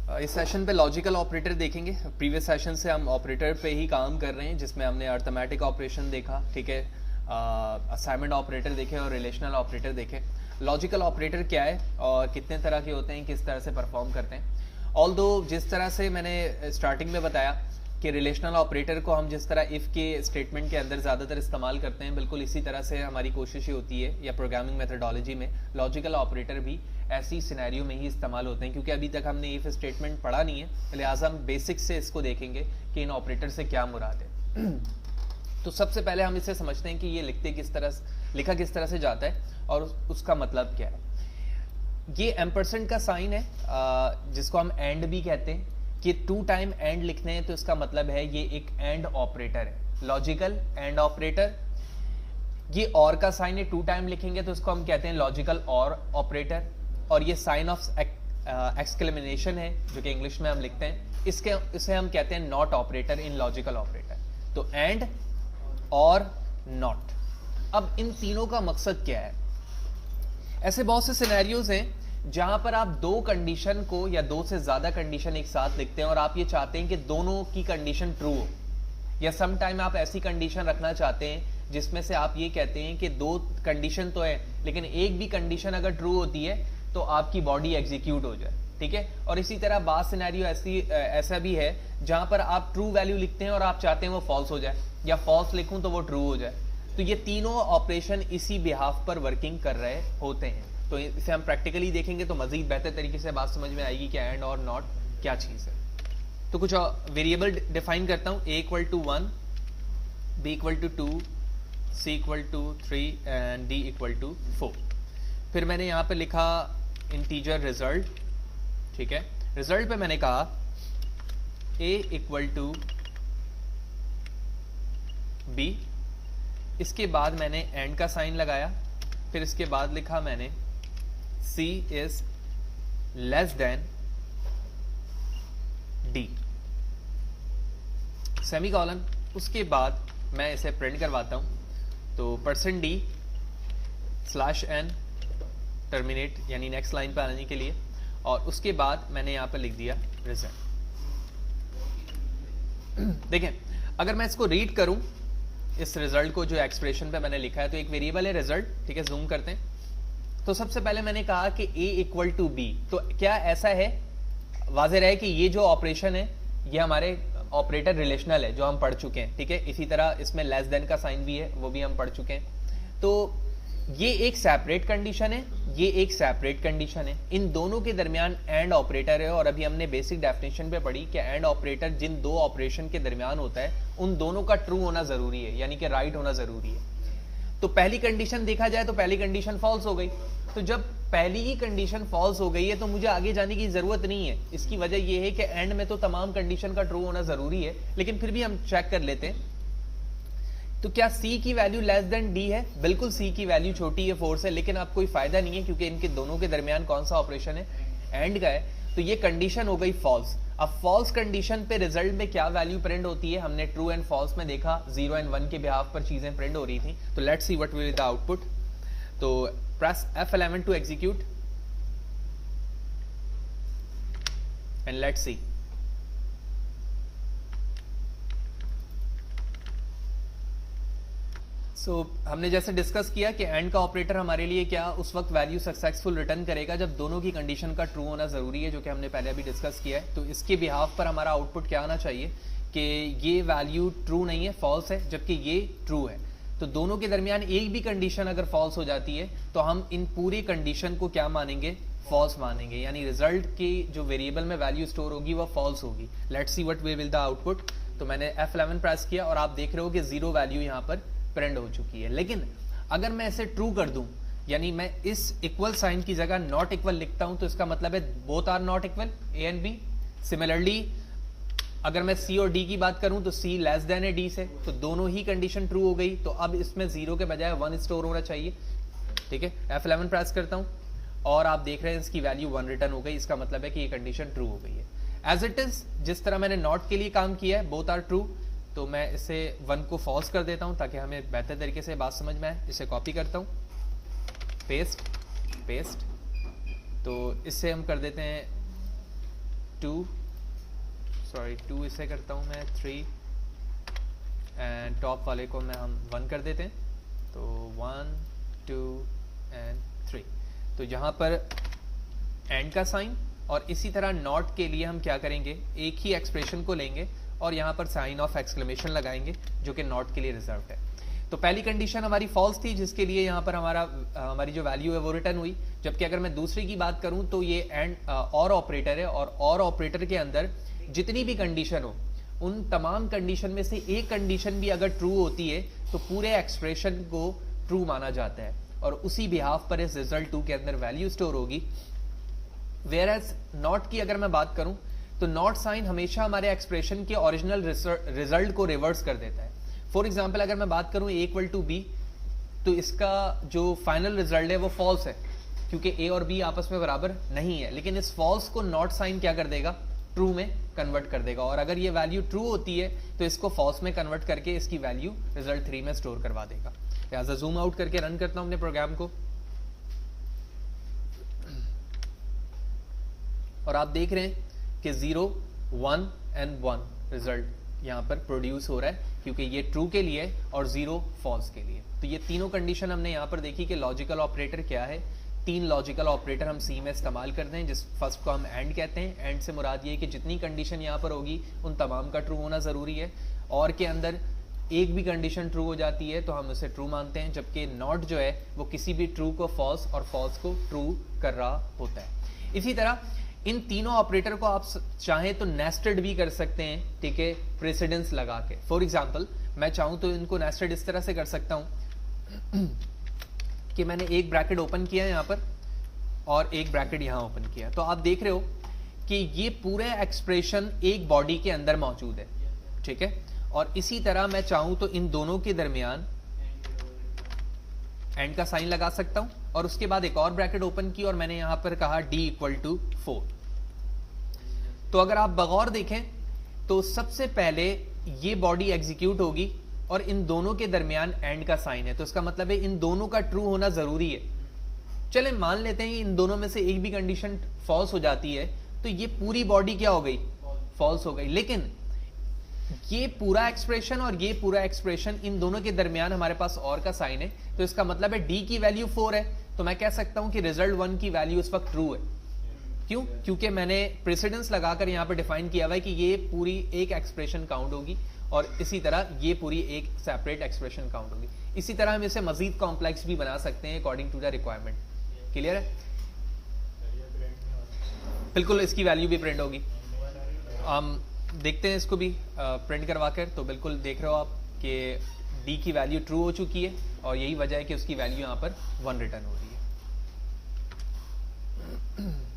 इस सेशन पे logical operator देखेंगे। प्रीवियस सेशन से हम ऑपरेटर पे ही काम कर रहे हैं, जिसमें हमने अर्थमेटिक ऑपरेशन देखा, ठीक है, असाइनमेंट ऑपरेटर देखे और रिलेशनल ऑपरेटर देखे। लॉजिकल ऑपरेटर क्या है और कितने तरह के होते हैं, किस तरह से परफॉर्म करते हैं। ऑल्दो जिस तरह से मैंने स्टार्टिंग में बताया कि रिलेशनल ऑपरेटर को हम जिस तरह इफ़ के स्टेटमेंट के अंदर ज़्यादातर इस्तेमाल करते हैं, बिल्कुल इसी तरह से हमारी कोशिश ये होती है, या प्रोग्रामिंग मेथडोलॉजी में लॉजिकल ऑपरेटर भी ऐसी सिनेरियो में ही इस्तेमाल होते हैं। क्योंकि अभी तक हमने इफ स्टेटमेंट पढ़ा नहीं है, लिहाजा हम बेसिक से इसको देखेंगे कि इन ऑपरेटर से क्या मुराद है। तो सबसे पहले हम इसे समझते हैं कि ये लिखा किस तरह से जाता है और उसका मतलब क्या है। ये एम्परसेंड का साइन है, जिसको हम एंड भी कहते हैं, कि 2 टाइम एंड लिखने हैं तो इसका मतलब है ये एक एंड ऑपरेटर है, लॉजिकल एंड ऑपरेटर। ये और का साइन है, 2 टाइम लिखेंगे तो इसको हम कहते हैं लॉजिकल और ऑपरेटर। और ये साइन ऑफ एक्सक्लेमेशन है जो कि इंग्लिश में हम लिखते हैं, इसे हम कहते हैं not operator in logical operator. तो एंड और नॉट। अब इन तीनों का मकसद क्या है? ऐसे बहुत से सिनेरियोज हैं जहां पर आप 2 कंडीशन को या 2 से ज्यादा कंडीशन एक साथ लिखते हैं और आप ये चाहते हैं कि दोनों की कंडीशन ट्रू हो, या सम टाइम आप ऐसी कंडीशन रखना चाहते हैं जिसमें से आप ये कहते हैं कि 2 कंडीशन तो है लेकिन एक भी कंडीशन अगर ट्रू होती है तो आपकी बॉडी एग्जीक्यूट हो जाए, ठीक है। और इसी तरह बात सिनेरियो ऐसा भी है जहां पर आप ट्रू वैल्यू लिखते हैं और आप चाहते हैं वो फॉल्स हो जाए, या फॉल्स लिखूं तो वो ट्रू हो जाए। तो ये तीनों ऑपरेशन इसी बिहाफ पर वर्किंग कर रहे होते हैं। तो इसे हम प्रैक्टिकली देखेंगे तो मजीद बेहतर तरीके से बात समझ में आएगी कि एंड और नॉट क्या चीज़ है। तो कुछ वेरिएबल डिफाइन करता हूँ। a = 1, b = 2, c = 3 and d = 4। फिर मैंने यहाँ पे लिखा इंटीजर रिजल्ट, ठीक है। रिजल्ट पे मैंने कहा a = b, इसके बाद मैंने एंड का साइन लगाया। फिर इसके बाद लिखा मैंने c is less than d, semicolon. उसके बाद मैं इसे प्रिंट करवाता हूं, तो %d/n टर्मिनेट यानी नेक्स्ट लाइन पर आने के लिए, और उसके बाद मैंने यहां पर लिख दिया रिजल्ट। देखें, अगर मैं इसको रीड करूं, इस रिजल्ट को जो एक्सप्रेशन पे मैंने लिखा है, तो एक वेरिएबल है रिजल्ट, ठीक है। जूम करते हैं तो सबसे पहले मैंने कहा कि a = b। तो क्या ऐसा है, वाज़ेह रहे कि ये जो ऑपरेशन है ये हमारे ऑपरेटर रिलेशनल है जो हम पढ़ चुके हैं, ठीक है। इसी तरह इसमें लेस देन का साइन भी है, वो भी हम पढ़ चुके हैं। तो ये एक सेपरेट कंडीशन है, ये एक सेपरेट कंडीशन है, इन दोनों के दरमियान एंड ऑपरेटर है। और अभी हमने बेसिक डेफिनेशन पे पढ़ी कि एंड ऑपरेटर जिन 2 ऑपरेशन के दरमियान होता है उन दोनों का ट्रू होना जरूरी है, यानी कि राइट होना जरूरी है। तो पहली कंडीशन देखा जाए तो पहली कंडीशन फॉल्स हो गई। तो जब पहली ही कंडीशन फॉल्स हो गई है तो मुझे आगे जाने की जरूरत नहीं है। इसकी वजह यह है कि एंड में तो तमाम कंडीशन का ट्रू होना जरूरी है, लेकिन फिर भी हम चेक कर लेते हैं। तो क्या c की वैल्यू लेस देन d है? बिल्कुल c की वैल्यू छोटी है 4 से, लेकिन अब कोई फायदा नहीं है क्योंकि इनके दोनों के दरमियान कौन सा ऑपरेशन है, एंड का है। तो ये कंडीशन हो गई फॉल्स। अब फॉल्स कंडीशन पे रिजल्ट में क्या वैल्यू प्रिंट होती है? हमने ट्रू एंड फॉल्स में देखा 0 एंड 1 के बिहाफ पर चीजें प्रिंट हो रही थी। तो let's see what will be the output. तो press F11 to execute and let's see. हमने जैसे डिस्कस किया कि एंड का ऑपरेटर हमारे लिए क्या उस वक्त वैल्यू सक्सेसफुल रिटर्न करेगा जब दोनों की कंडीशन का ट्रू होना जरूरी है, जो कि हमने पहले अभी डिस्कस किया है। तो इसके बिहाफ पर हमारा आउटपुट क्या आना चाहिए कि ये वैल्यू ट्रू नहीं है, फॉल्स है, जबकि ये ट्रू है। तो दोनों के दरमियान एक भी कंडीशन अगर फॉल्स हो जाती है तो हम इन पूरी कंडीशन को क्या मानेंगे? फॉल्स मानेंगे, यानी रिजल्ट की जो वेरिएबल में वैल्यू स्टोर होगी वह फॉल्स होगी। Let's see what will the output. तो मैंने F11 प्रेस किया और आप देख रहे हो कि 0 वैल्यू यहाँ पर प्रिंट हो चुकी है। लेकिन अगर मैं इसे ट्रू कर दूं, यानी मैं इस इक्वल साइन की जगह नॉट इक्वल लिखता हूं, तो इसका मतलब है both are not equal, a and b। Similarly अगर मैं c और d की बात करूं तो c लेस देन है d से, तो दोनों ही कंडीशन ट्रू हो गई। तो अब इसमें 0 के बजाय 1 स्टोर होना चाहिए, ठीक है। F11 प्रेस करता हूं और आप देख रहे हैं इसकी वैल्यू 1 रिटर्न हो गई। इसका मतलब है कि ये कंडीशन ट्रू हो गई है। एज इट इज, जिस तरह मैंने नॉट के लिए काम किया है, बोथ आर ट्रू, तो मैं इसे 1 को फॉल्स कर देता हूं ताकि हमें बेहतर तरीके से बात समझ में आए। इसे कॉपी करता हूं, पेस्ट, तो इससे हम कर देते हैं 2 इसे करता हूँ मैं 3 एंड टॉप वाले को हम 1 कर देते हैं, तो 1 2 एंड 3। तो यहाँ पर एंड का साइन, और इसी तरह नॉट के लिए हम क्या करेंगे, एक ही एक्सप्रेशन को लेंगे और यहाँ पर साइन ऑफ एक्सक्लेमेशन लगाएंगे जो कि नॉट के लिए रिजर्व है। तो पहली कंडीशन हमारी फॉल्स थी, जिसके लिए यहाँ पर हमारी जो वैल्यू है वो रिटर्न हुई। जबकि अगर मैं दूसरी की बात करूं तो ये एंड और ऑपरेटर है, और ऑपरेटर के अंदर जितनी भी कंडीशन हो उन तमाम कंडीशन में से एक कंडीशन भी अगर ट्रू होती है तो पूरे एक्सप्रेशन को ट्रू माना जाता है और उसी बिहाफ पर इस रिजल्ट 2 के अंदर वैल्यू स्टोर होगी। वेयर एज नॉट की अगर मैं बात करूं तो नॉट साइन हमेशा हमारे एक्सप्रेशन के ओरिजिनल रिजल्ट को रिवर्स कर देता है। फॉर एग्जाम्पल अगर मैं बात करूं A=B, तो इसका जो फाइनल रिजल्ट है वो फॉल्स है, क्योंकि A और B आपस में बराबर नहीं है। लेकिन इस फॉल्स को नॉट साइन क्या कर देगा, ट्रू में कन्वर्ट कर देगा, और अगर ये वैल्यू ट्रू होती है तो इसको फॉल्स में कन्वर्ट करके इसकी वैल्यू रिजल्ट 3 में स्टोर करवा देगा। लिहाजा जूम आउट करके रन करता हूं अपने प्रोग्राम को, और आप देख रहे हैं कि 0 1 एंड 1 रिजल्ट यहाँ पर प्रोड्यूस हो रहा है, क्योंकि ये ट्रू के लिए और 0 फॉल्स के लिए। तो ये तीनों कंडीशन हमने यहाँ पर देखी कि लॉजिकल ऑपरेटर क्या है। 3 लॉजिकल ऑपरेटर हम सी में इस्तेमाल करते हैं, जिस फर्स्ट को हम एंड कहते हैं। एंड से मुराद ये कि जितनी कंडीशन यहाँ पर होगी उन तमाम का ट्रू होना ज़रूरी है, और के अंदर एक भी कंडीशन ट्रू हो जाती है तो हम उसे ट्रू मानते हैं, जबकि नॉट जो है वो किसी भी ट्रू को फॉल्स और फॉल्स को ट्रू कर रहा होता है। इसी तरह इन तीनों ऑपरेटर को आप चाहें तो नेस्टेड भी कर सकते हैं, ठीक है, प्रेसिडेंस लगा के। फॉर एग्जांपल मैं चाहूं तो इनको नेस्टेड इस तरह से कर सकता हूं कि मैंने एक ब्रैकेट ओपन किया है यहाँ पर और एक ब्रैकेट यहाँ ओपन किया, तो आप देख रहे हो कि ये पूरे एक्सप्रेशन एक बॉडी के अंदर मौजूद है, ठीक है। और इसी तरह मैं चाहूं तो इन दोनों के दरमियान एंड का साइन लगा सकता हूं, और उसके बाद एक और ब्रैकेट ओपन की और मैंने यहां पर कहा D=4। तो अगर आप बगौर देखें तो सबसे पहले ये बॉडी एग्जीक्यूट होगी और इन दोनों के दरमियान एंड का साइन है, तो इसका मतलब है इन दोनों का ट्रू होना जरूरी है। चले मान लेते हैं इन दोनों में से एक भी कंडीशन फॉल्स हो जाती है तो ये पूरी बॉडी क्या हो गई, फॉल्स हो गई। लेकिन ये पूरा एक्सप्रेशन और ये पूरा एक्सप्रेशन, इन दोनों के दरमियान हमारे पास और का साइन है, तो इसका मतलब है D की वैल्यू 4 है, तो मैं कह सकता हूं कि रिजल्ट 1 की वैल्यू इस वक्त ट्रू है। क्यों? क्योंकि मैंने प्रेसिडेंस लगाकर यहां पर डिफाइन किया हुआ है कि ये पूरी एक एक्सप्रेशन काउंट होगी और इसी तरह ये पूरी एक सेपरेट एक्सप्रेशन काउंट होगी। इसी तरह हम इसे मजीद कॉम्प्लेक्स भी बना सकते हैं according to the requirement. Clear है? बिल्कुल, इसकी वैल्यू भी प्रिंट होगी। हम देखते हैं इसको भी प्रिंट करवा कर, तो बिल्कुल देख रहे हो आप कि D की वैल्यू ट्रू हो चुकी है और यही वजह है कि उसकी वैल्यू यहाँ पर 1 रिटर्न हो रही है।